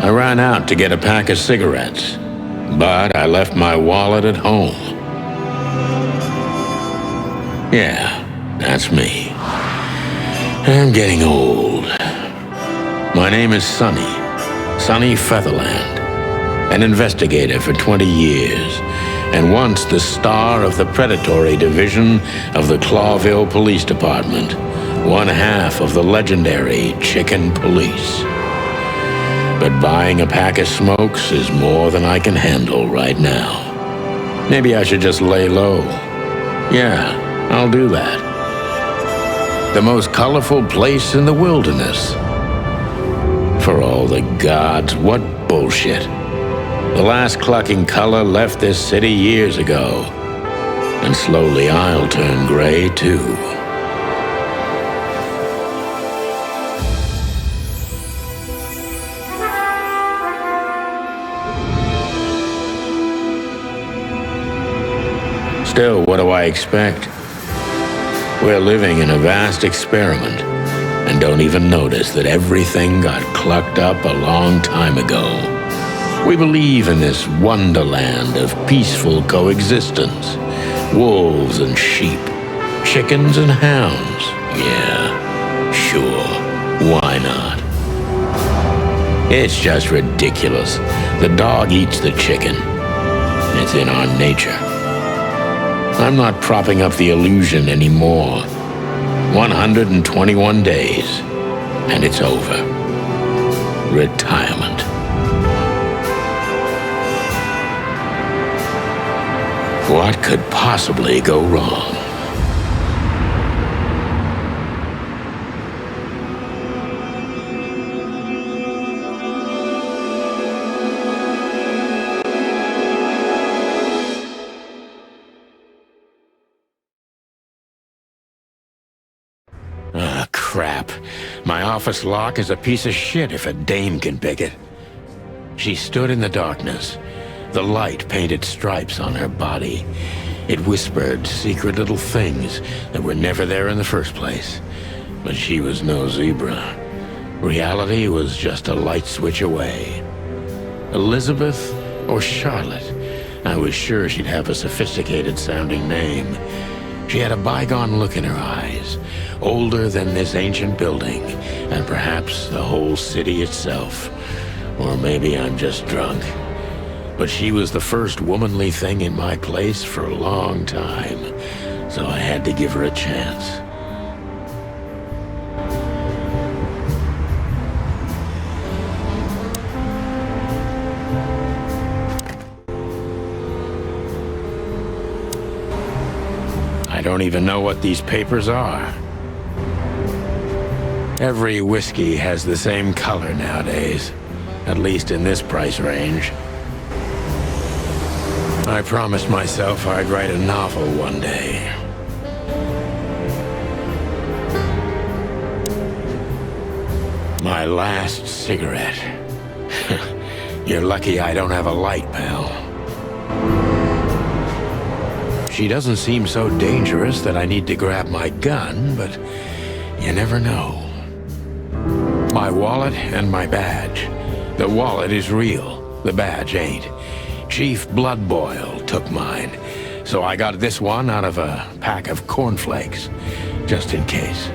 I ran out to get a pack of cigarettes, but I left my wallet at home. Yeah, that's me. I'm getting old. My name is Sonny Featherland, an investigator for 20 years, and once the star of the predatory division of the Clawville Police Department, one half of the legendary Chicken Police. But buying a pack of smokes is more than I can handle right now. Maybe I should just lay low. Yeah, I'll do that. The most colorful place in the wilderness. For all the gods, what bullshit. The last clucking color left this city years ago. And slowly I'll turn gray too. Still, what do I expect? We're living in a vast experiment, and don't even notice that everything got clucked up a long time ago. We believe in this wonderland of peaceful coexistence. Wolves and sheep, chickens and hounds. Yeah, sure, why not? It's just ridiculous. The dog eats the chicken. It's in our nature. I'm not propping up the illusion anymore. 121 days, and it's over. Retirement. What could possibly go wrong? Ah, crap. My office lock is a piece of shit if a dame can pick it. She stood in the darkness. The light painted stripes on her body. It whispered secret little things that were never there in the first place. But she was no zebra. Reality was just a light switch away. Elizabeth or Charlotte? I was sure she'd have a sophisticated-sounding name. She had a bygone look in her eyes, older than this ancient building, and perhaps the whole city itself. Or maybe I'm just drunk. But she was the first womanly thing in my place for a long time, so I had to give her a chance. I don't even know what these papers are. Every whiskey has the same color nowadays, at least in this price range. I promised myself I'd write a novel one day. My last cigarette. You're lucky I don't have a light, pal. She doesn't seem so dangerous that I need to grab my gun, but you never know. My wallet and my badge. The wallet is real, the badge ain't. Chief Bloodboil took mine, so I got this one out of a pack of cornflakes, just in case.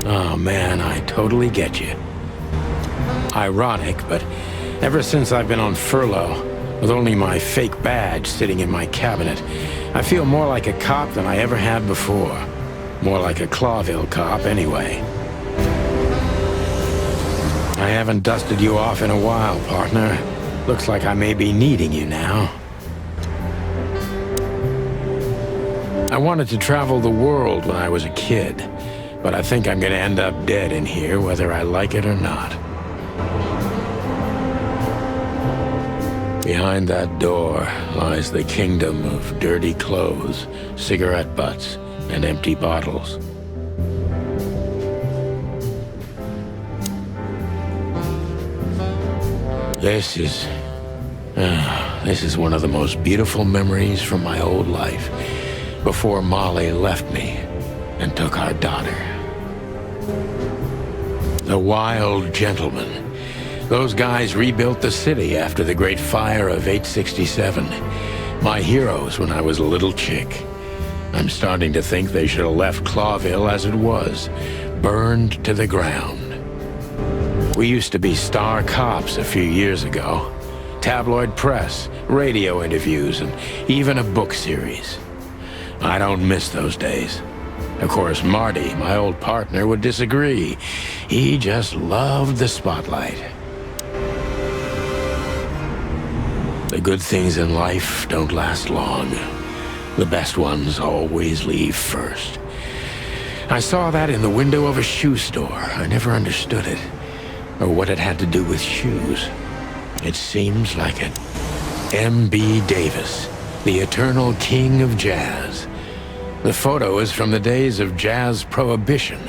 Oh man, I totally get you. Ironic, but ever since I've been on furlough, with only my fake badge sitting in my cabinet, I feel more like a cop than I ever had before. More like a Clawville cop, anyway. I haven't dusted you off in a while, partner. Looks like I may be needing you now. I wanted to travel the world when I was a kid, but I think I'm gonna end up dead in here whether I like it or not. Behind that door lies the kingdom of dirty clothes, cigarette butts, and empty bottles. This is one of the most beautiful memories from my old life, before Molly left me and took our daughter. The Wild Gentlemen. Those guys rebuilt the city after the Great Fire of 867. My heroes when I was a little chick. I'm starting to think they should have left Clawville as it was, burned to the ground. We used to be star cops a few years ago. Tabloid press, radio interviews, and even a book series. I don't miss those days. Of course, Marty, my old partner, would disagree. He just loved the spotlight. The good things in life don't last long. The best ones always leave first. I saw that in the window of a shoe store. I never understood it, or what it had to do with shoes. It seems like it. M.B. Davis, the eternal king of jazz. The photo is from the days of jazz prohibition.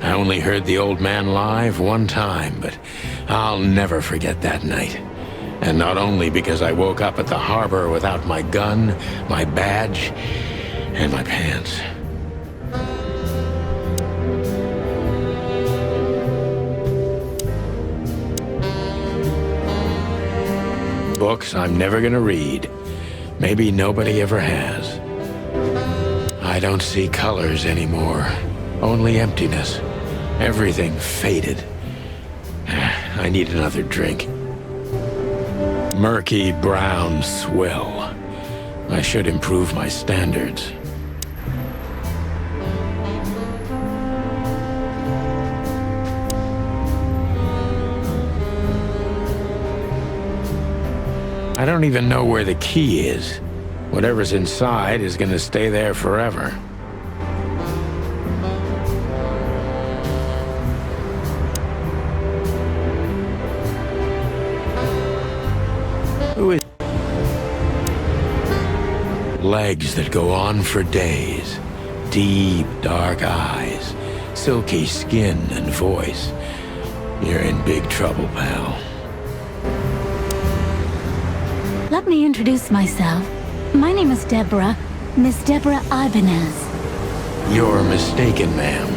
I only heard the old man live one time, but I'll never forget that night. And not only because I woke up at the harbor without my gun, my badge, and my pants. Books I'm never gonna read. Maybe nobody ever has. I don't see colors anymore. Only emptiness. Everything faded. I need another drink. Murky brown swill. I should improve my standards. I don't even know where the key is. Whatever's inside is gonna stay there forever. Who is... Legs that go on for days. Deep, dark eyes. Silky skin and voice. You're in big trouble, pal. Let me introduce myself. My name is Deborah, Miss Deborah Ibanez. You're mistaken, ma'am.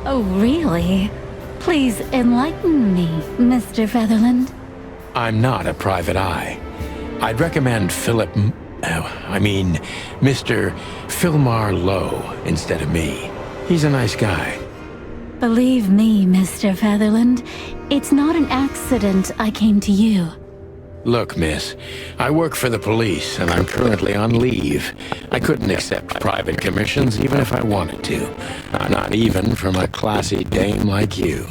Oh, really? Please enlighten me, Mr. Featherland. I'm not a private eye. I'd recommend Mr. Philmar Lowe instead of me. He's a nice guy. Believe me, Mr. Featherland, it's not an accident I came to you. Look, miss, I work for the police, and I'm currently on leave. I couldn't accept private commissions even if I wanted to. Not even from a classy dame like you.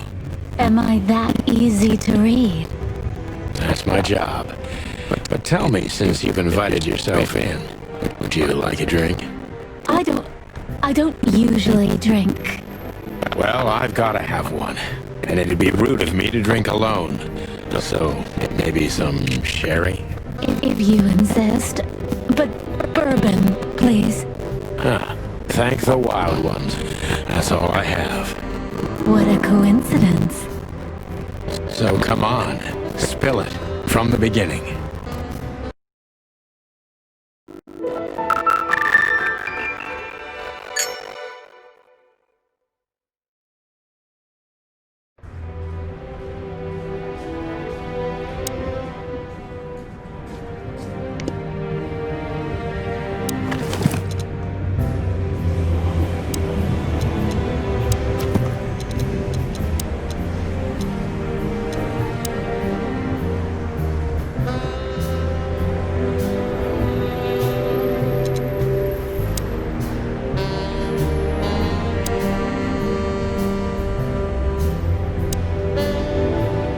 Am I that easy to read? That's my job. But tell me, since you've invited yourself in, would you like a drink? I don't usually drink. Well, I've got to have one. And it'd be rude of me to drink alone. So, maybe some sherry? If you insist. But bourbon, please. Thank the wild ones. That's all I have. What a coincidence. So come on, spill it from the beginning.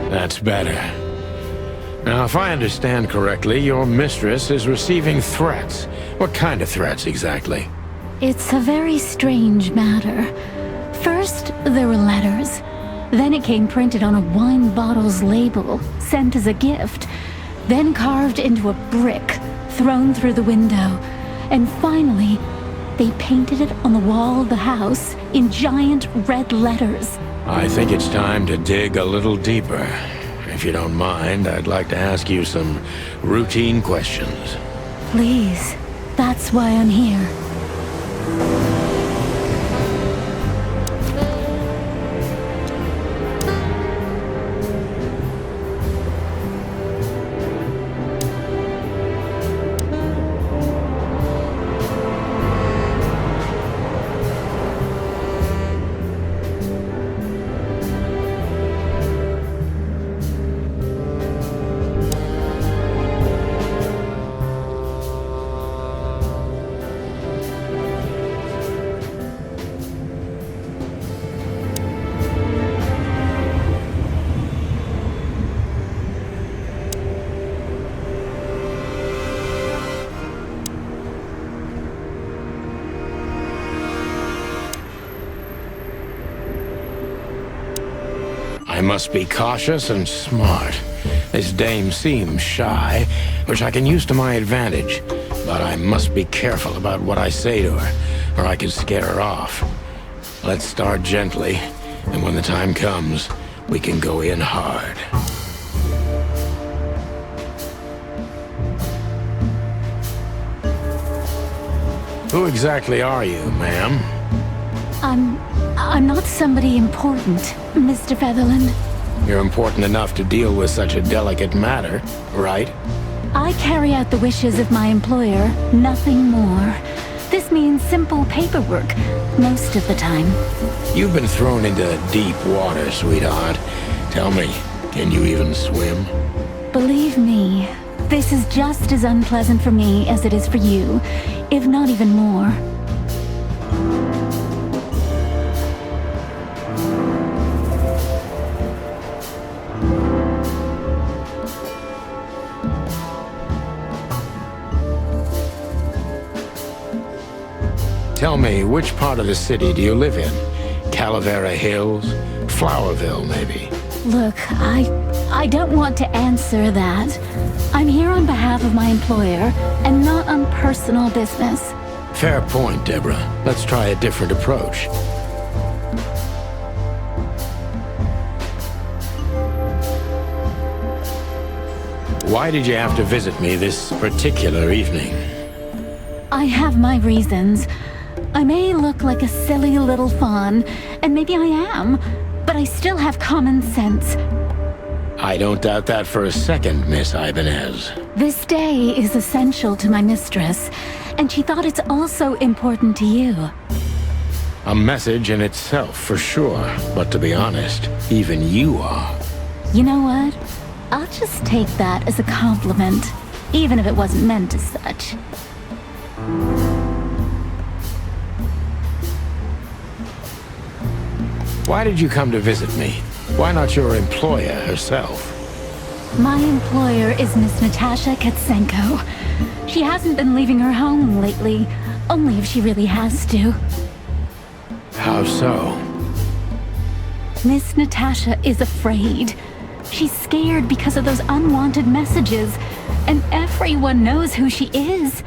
That's better. Now, if I understand correctly, your mistress is receiving threats. What kind of threats, exactly? It's a very strange matter. First, there were letters. Then it came printed on a wine bottle's label, sent as a gift. Then carved into a brick, thrown through the window. And finally, they painted it on the wall of the house in giant red letters. I think it's time to dig a little deeper. If you don't mind, I'd like to ask you some routine questions. Please, that's why I'm here. I must be cautious and smart. This dame seems shy, which I can use to my advantage. But I must be careful about what I say to her, or I could scare her off. Let's start gently, and when the time comes, we can go in hard. Who exactly are you, ma'am? I'm not somebody important, Mr. Featherland. You're important enough to deal with such a delicate matter, right? I carry out the wishes of my employer, nothing more. This means simple paperwork, most of the time. You've been thrown into deep water, sweetheart. Tell me, can you even swim? Believe me, this is just as unpleasant for me as it is for you, if not even more. Tell me, which part of the city do you live in? Calavera Hills? Flowerville, maybe? Look, I don't want to answer that. I'm here on behalf of my employer, and not on personal business. Fair point, Deborah. Let's try a different approach. Why did you have to visit me this particular evening? I have my reasons. I may look like a silly little fawn, and maybe I am, but I still have common sense. I don't doubt that for a second, Miss Ibanez. This day is essential to my mistress, and she thought it's also important to you. A message in itself, for sure. But to be honest, even you are. You know what? I'll just take that as a compliment, even if it wasn't meant as such. Why did you come to visit me? Why not your employer herself? My employer is Miss Natasha Katsenko. She hasn't been leaving her home lately, only if she really has to. How so? Miss Natasha is afraid. She's scared because of those unwanted messages, and everyone knows who she is.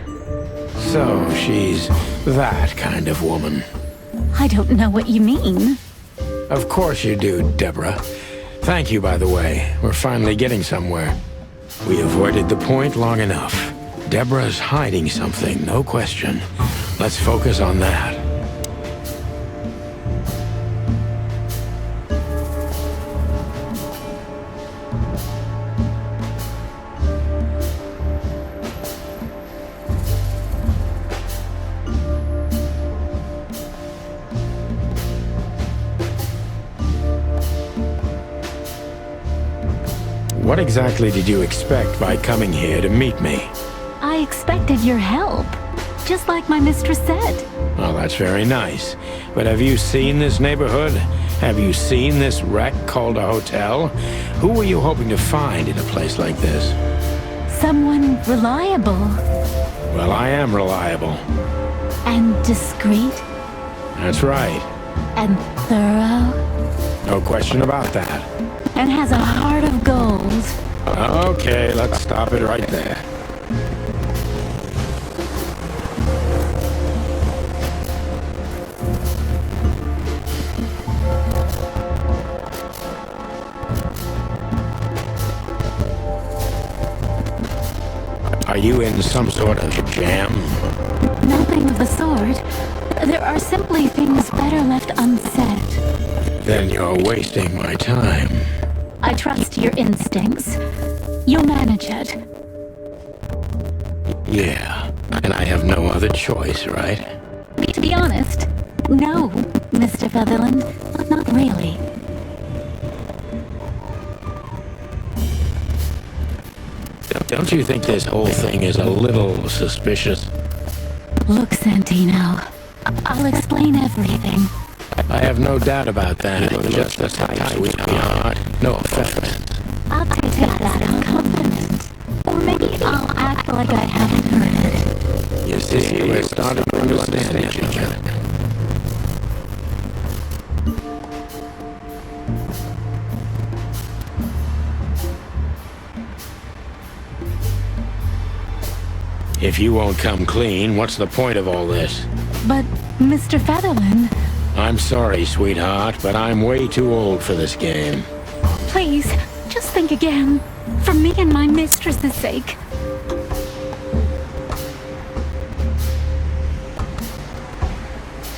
So she's that kind of woman. I don't know what you mean. Of course you do, Deborah. Thank you, by the way. We're finally getting somewhere. We avoided the point long enough. Deborah's hiding something, no question. Let's focus on that. What exactly did you expect by coming here to meet me? I expected your help, just like my mistress said. Well, that's very nice. But have you seen this neighborhood? Have you seen this wreck called a hotel? Who were you hoping to find in a place like this? Someone reliable Well, I am reliable. and discreet That's right. and thorough No question about that. and has a heart of gold. Okay, let's stop it right there. Are you in some sort of jam? Nothing of the sort. There are simply things better left unsaid. Then you're wasting my time. I trust your instincts. You'll manage it. Yeah, and I have no other choice, right? To be honest, no, Mr. Featherland. Not really. Don't you think this whole thing is a little suspicious? Look, Santino, I'll explain everything. I have no doubt about that. You're just the type, sweetheart. No offense. I'll take that as a compliment. Or maybe I'll act like I haven't heard it. You see, we're starting to understand each other. If you won't come clean, what's the point of all this? But, Mr. Featherland, I'm sorry, sweetheart, but I'm way too old for this game. please, just think again. For me and my mistress's sake.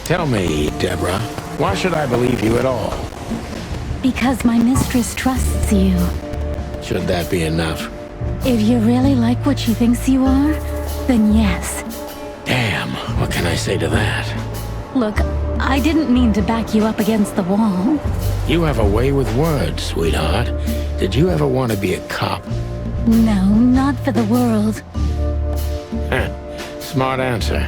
Tell me, Deborah, why should I believe you at all? Because my mistress trusts you. Should that be enough? If you really like what she thinks you are, then yes. Damn, what can I say to that? Look, I didn't mean to back you up against the wall. You have a way with words, sweetheart. Did you ever want to be a cop? No, not for the world. Heh, smart answer.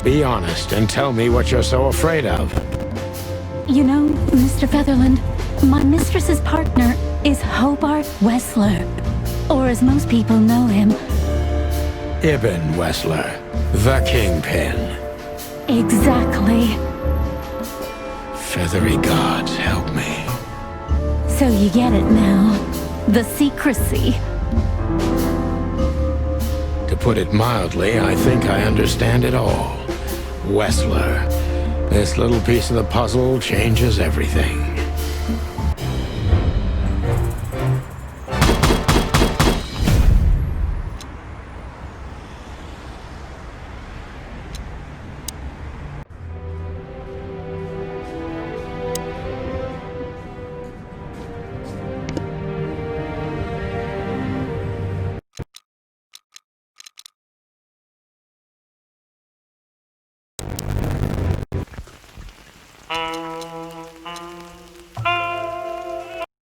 Be honest and tell me what you're so afraid of. You know, Mr. Featherland, my mistress's partner is Hobart Wessler. Or as most people know him, Ibn Wessler, the Kingpin. exactly. Feathery gods, help me. So you get it now. The secrecy. To put it mildly, I think I understand it all. Wessler. This little piece of the puzzle changes everything.